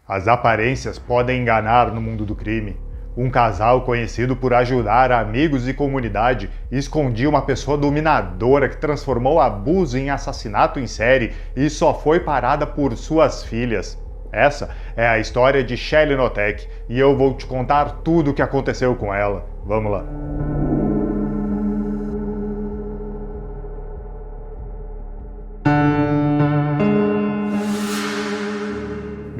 As aparências podem enganar no mundo do crime. Um casal conhecido por ajudar amigos e comunidade escondia uma pessoa dominadora que transformou abuso em assassinato em série e só foi parada por suas filhas. Essa é a história de Shelly Knotek e eu vou te contar tudo o que aconteceu com ela. Vamos lá.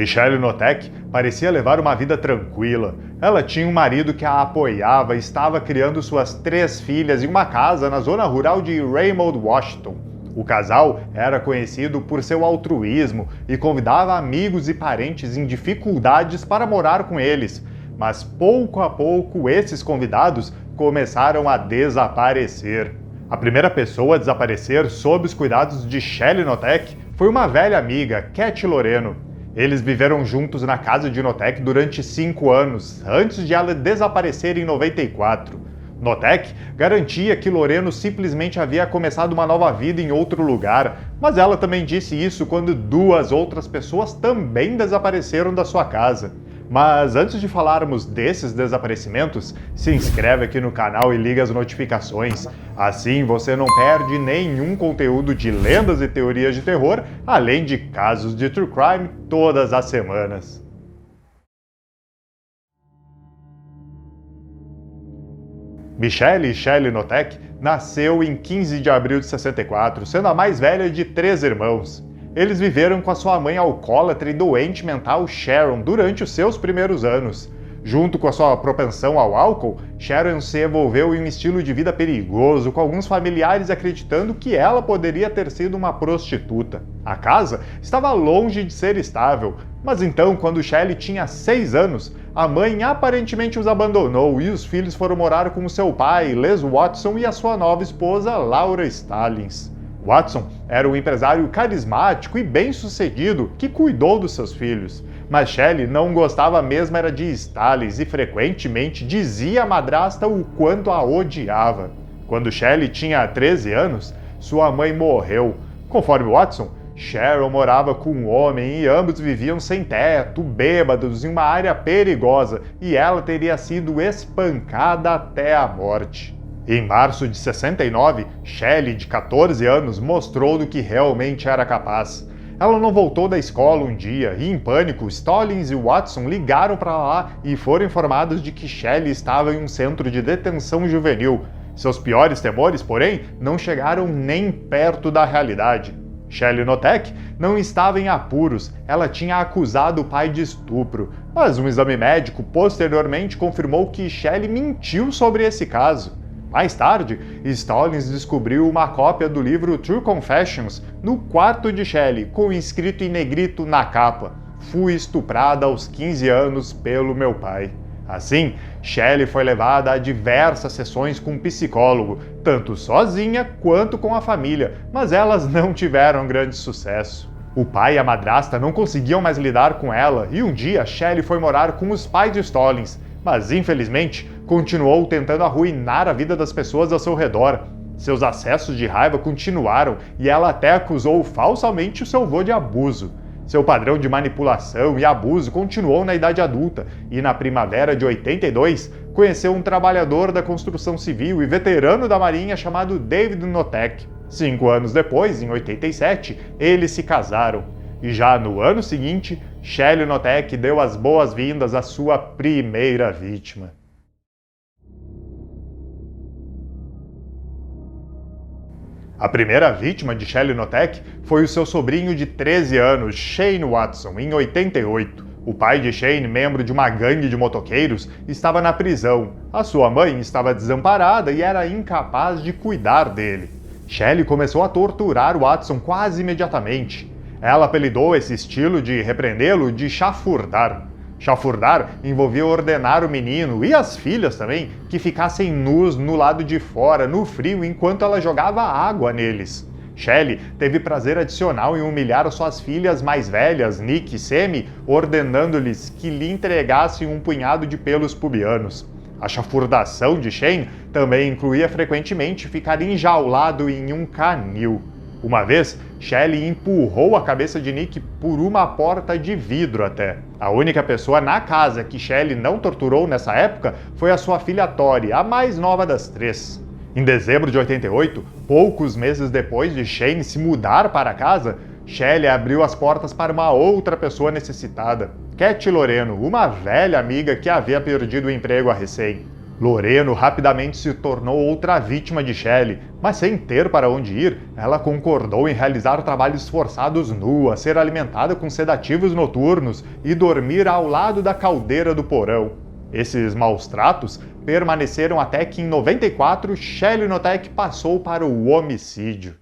Shelly Knotek parecia levar uma vida tranquila. Ela tinha um marido que a apoiava e estava criando suas 3 filhas em uma casa na zona rural de Raymond, Washington. O casal era conhecido por seu altruísmo e convidava amigos e parentes em dificuldades para morar com eles. Mas pouco a pouco esses convidados começaram a desaparecer. A primeira pessoa a desaparecer sob os cuidados de Shelly Knotek foi uma velha amiga, Cat Loreno. Eles viveram juntos na casa de Knotek durante 5 anos, antes de ela desaparecer em 94. Knotek garantia que Loreno simplesmente havia começado uma nova vida em outro lugar, mas ela também disse isso quando 2 outras pessoas também desapareceram da sua casa. Mas antes de falarmos desses desaparecimentos, se inscreve aqui no canal e liga as notificações. Assim você não perde nenhum conteúdo de lendas e teorias de terror, além de casos de true crime todas as semanas. Michelle Shelly Knotek nasceu em 15 de abril de 64, sendo a mais velha de 3 irmãos. Eles viveram com a sua mãe alcoólatra e doente mental Sharon durante os seus primeiros anos. Junto com a sua propensão ao álcool, Sharon se envolveu em um estilo de vida perigoso, com alguns familiares acreditando que ela poderia ter sido uma prostituta. A casa estava longe de ser estável, mas então, quando Shelly tinha 6 anos, a mãe aparentemente os abandonou e os filhos foram morar com seu pai, Les Watson, e a sua nova esposa, Laura Stallings. Watson era um empresário carismático e bem-sucedido que cuidou dos seus filhos. Mas Shelly não gostava mesmo era de Stallings e frequentemente dizia à madrasta o quanto a odiava. Quando Shelly tinha 13 anos, sua mãe morreu. Conforme Watson, Sharon morava com um homem e ambos viviam sem teto, bêbados, em uma área perigosa, e ela teria sido espancada até a morte. Em março de 69, Shelly, de 14 anos, mostrou do que realmente era capaz. Ela não voltou da escola um dia e, em pânico, Stallings e Watson ligaram para lá e foram informados de que Shelly estava em um centro de detenção juvenil. Seus piores temores, porém, não chegaram nem perto da realidade. Shelly Knotek não estava em apuros, ela tinha acusado o pai de estupro, mas um exame médico posteriormente confirmou que Shelly mentiu sobre esse caso. Mais tarde, Stallings descobriu uma cópia do livro True Confessions no quarto de Shelly, com escrito em negrito na capa: "Fui estuprada aos 15 anos pelo meu pai". Assim, Shelly foi levada a diversas sessões com um psicólogo, tanto sozinha quanto com a família, mas elas não tiveram grande sucesso. O pai e a madrasta não conseguiam mais lidar com ela e um dia Shelly foi morar com os pais de Stallings, mas infelizmente continuou tentando arruinar a vida das pessoas ao seu redor. Seus acessos de raiva continuaram e ela até acusou falsamente o seu avô de abuso. Seu padrão de manipulação e abuso continuou na idade adulta e na primavera de 82 conheceu um trabalhador da construção civil e veterano da marinha chamado David Knotek. 5 anos depois, em 87, eles se casaram. E já no ano seguinte, Shelly Knotek deu as boas-vindas à sua primeira vítima. A primeira vítima de Shelly Knotek foi o seu sobrinho de 13 anos, Shane Watson, em 88. O pai de Shane, membro de uma gangue de motoqueiros, estava na prisão. A sua mãe estava desamparada e era incapaz de cuidar dele. Shelly começou a torturar Watson quase imediatamente. Ela apelidou esse estilo de repreendê-lo de chafurdar. Chafurdar envolvia ordenar o menino e as filhas também que ficassem nus no lado de fora, no frio, enquanto ela jogava água neles. Shelly teve prazer adicional em humilhar suas filhas mais velhas, Nick e Sammy, ordenando-lhes que lhe entregassem um punhado de pelos pubianos. A chafurdação de Shane também incluía frequentemente ficar enjaulado em um canil. Uma vez, Shelley empurrou a cabeça de Nick por uma porta de vidro até. A única pessoa na casa que Shelley não torturou nessa época foi a sua filha Tori, a mais nova das três. Em dezembro de 88, poucos meses depois de Shane se mudar para casa, Shelley abriu as portas para uma outra pessoa necessitada, Cat Loreno, uma velha amiga que havia perdido o emprego a recém. Loreno rapidamente se tornou outra vítima de Shelley, mas sem ter para onde ir, ela concordou em realizar trabalhos forçados nua, ser alimentada com sedativos noturnos e dormir ao lado da caldeira do porão. Esses maus tratos permaneceram até que em 94 Shelley Notek passou para o homicídio.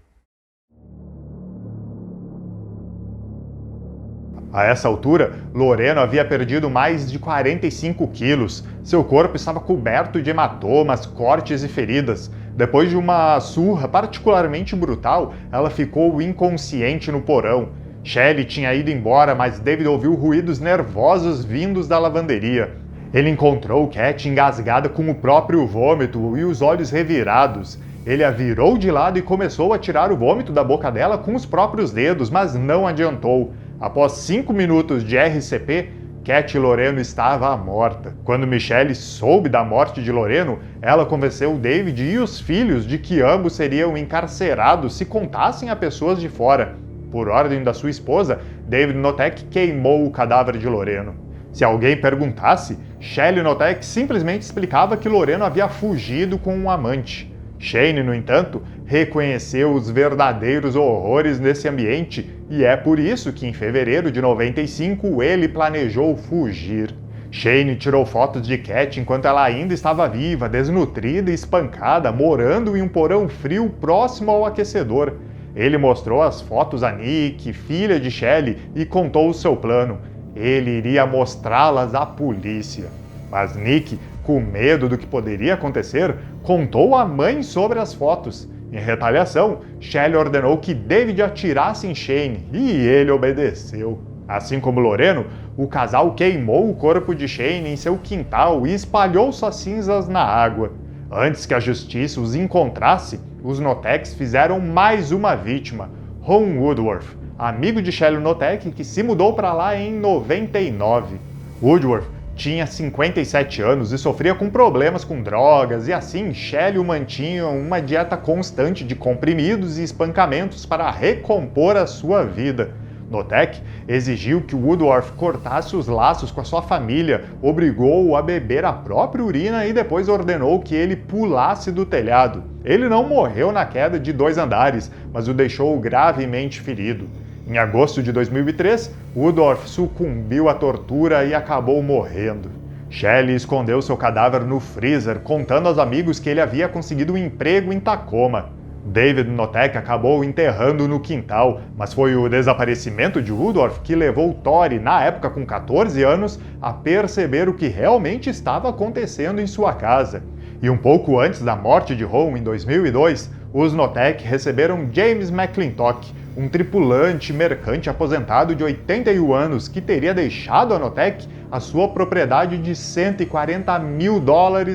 A essa altura, Loreno havia perdido mais de 45 quilos. Seu corpo estava coberto de hematomas, cortes e feridas. Depois de uma surra particularmente brutal, ela ficou inconsciente no porão. Shelley tinha ido embora, mas David ouviu ruídos nervosos vindos da lavanderia. Ele encontrou Cat engasgada com o próprio vômito e os olhos revirados. Ele a virou de lado e começou a tirar o vômito da boca dela com os próprios dedos, mas não adiantou. Após 5 minutos de RCP, Cat Loreno estava morta. Quando Michelle soube da morte de Loreno, ela convenceu David e os filhos de que ambos seriam encarcerados se contassem a pessoas de fora. Por ordem da sua esposa, David Notek queimou o cadáver de Loreno. Se alguém perguntasse, Shelley Notek simplesmente explicava que Loreno havia fugido com um amante. Shane, no entanto, reconheceu os verdadeiros horrores desse ambiente e é por isso que em fevereiro de 95 ele planejou fugir. Shane tirou fotos de Cat enquanto ela ainda estava viva, desnutrida e espancada, morando em um porão frio próximo ao aquecedor. Ele mostrou as fotos a Nick, filha de Shelley, e contou o seu plano. Ele iria mostrá-las à polícia. Mas Nick, com medo do que poderia acontecer, contou à mãe sobre as fotos. Em retaliação, Shelley ordenou que David atirasse em Shane, e ele obedeceu. Assim como Loreno, o casal queimou o corpo de Shane em seu quintal e espalhou suas cinzas na água. Antes que a justiça os encontrasse, os Noteks fizeram mais uma vítima, Ron Woodworth, amigo de Shelley Notek que se mudou para lá em 99. Woodworth tinha 57 anos e sofria com problemas com drogas, e assim Shelley o mantinha uma dieta constante de comprimidos e espancamentos para recompor a sua vida. Notek exigiu que Woodworth cortasse os laços com a sua família, obrigou-o a beber a própria urina e depois ordenou que ele pulasse do telhado. Ele não morreu na queda de 2 andares, mas o deixou gravemente ferido. Em agosto de 2003, Woodworth sucumbiu à tortura e acabou morrendo. Shelley escondeu seu cadáver no freezer, contando aos amigos que ele havia conseguido um emprego em Tacoma. David Notek acabou enterrando no quintal, mas foi o desaparecimento de Woodworth que levou Tori, na época com 14 anos, a perceber o que realmente estava acontecendo em sua casa. E um pouco antes da morte de Ron, em 2002, os Notek receberam James McClintock, um tripulante mercante aposentado de 81 anos que teria deixado a Notek a sua propriedade de $140 mil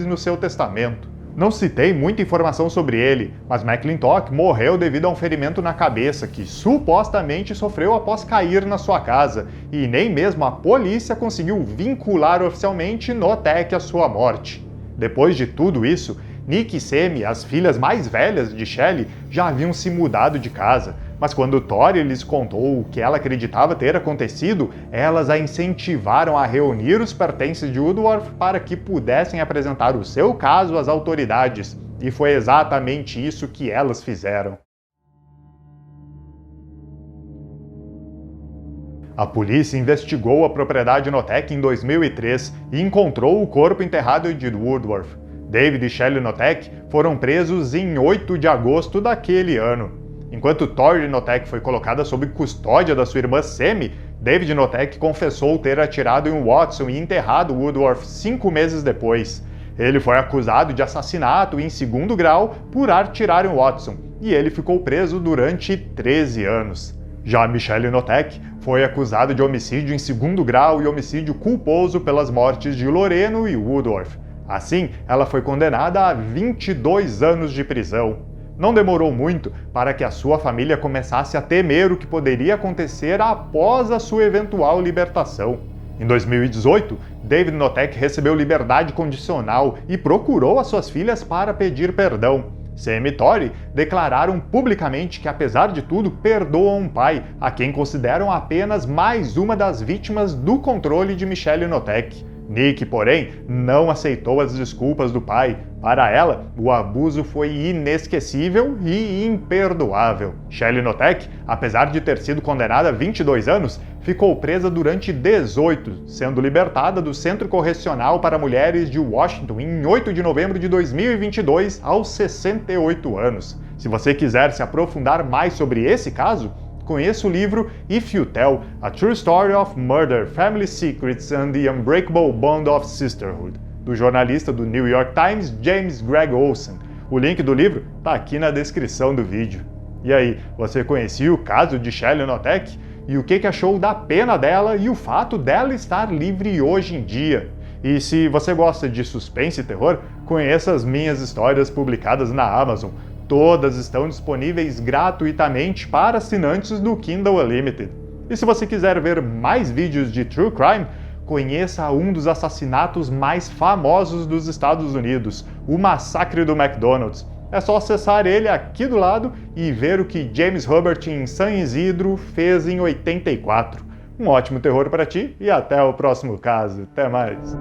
no seu testamento. Não citei muita informação sobre ele, mas McClintock morreu devido a um ferimento na cabeça que supostamente sofreu após cair na sua casa, e nem mesmo a polícia conseguiu vincular oficialmente Notek à sua morte. Depois de tudo isso, Nick e Sammy, as filhas mais velhas de Shelley, já haviam se mudado de casa, mas quando Tori lhes contou o que ela acreditava ter acontecido, elas a incentivaram a reunir os pertences de Woodworth para que pudessem apresentar o seu caso às autoridades, e foi exatamente isso que elas fizeram. A polícia investigou a propriedade Notek em 2003 e encontrou o corpo enterrado de Woodworth. David e Shelley Notek foram presos em 8 de agosto daquele ano. Enquanto Tori Notek foi colocada sob custódia da sua irmã Sammy, David Notek confessou ter atirado em Watson e enterrado Woodworth 5 meses depois. Ele foi acusado de assassinato em 2º grau por atirar em Watson, e ele ficou preso durante 13 anos. Já Michelle Notek foi acusada de homicídio em 2º grau e homicídio culposo pelas mortes de Loreno e Woodworth. Assim, ela foi condenada a 22 anos de prisão. Não demorou muito para que a sua família começasse a temer o que poderia acontecer após a sua eventual libertação. Em 2018, David Notek recebeu liberdade condicional e procurou as suas filhas para pedir perdão. Sam e Tori declararam publicamente que, apesar de tudo, perdoam o pai, a quem consideram apenas mais uma das vítimas do controle de Michelle Notek. Nick, porém, não aceitou as desculpas do pai. Para ela, o abuso foi inesquecível e imperdoável. Shelley Notek, apesar de ter sido condenada a 22 anos, ficou presa durante 18, sendo libertada do Centro Correcional para Mulheres de Washington em 8 de novembro de 2022, aos 68 anos. Se você quiser se aprofundar mais sobre esse caso, conheça o livro If You Tell, A True Story of Murder, Family Secrets and the Unbreakable Bond of Sisterhood, do jornalista do New York Times, James Greg Olsen. O link do livro está aqui na descrição do vídeo. E aí, você conhecia o caso de Shelley Notek? E o que achou da pena dela e o fato dela estar livre hoje em dia? E se você gosta de suspense e terror, conheça as minhas histórias publicadas na Amazon. Todas estão disponíveis gratuitamente para assinantes do Kindle Unlimited. E se você quiser ver mais vídeos de True Crime, conheça um dos assassinatos mais famosos dos Estados Unidos, o Massacre do McDonald's. É só acessar ele aqui do lado e ver o que James Hubert em San Isidro fez em 84. Um ótimo terror para ti e até o próximo caso. Até mais!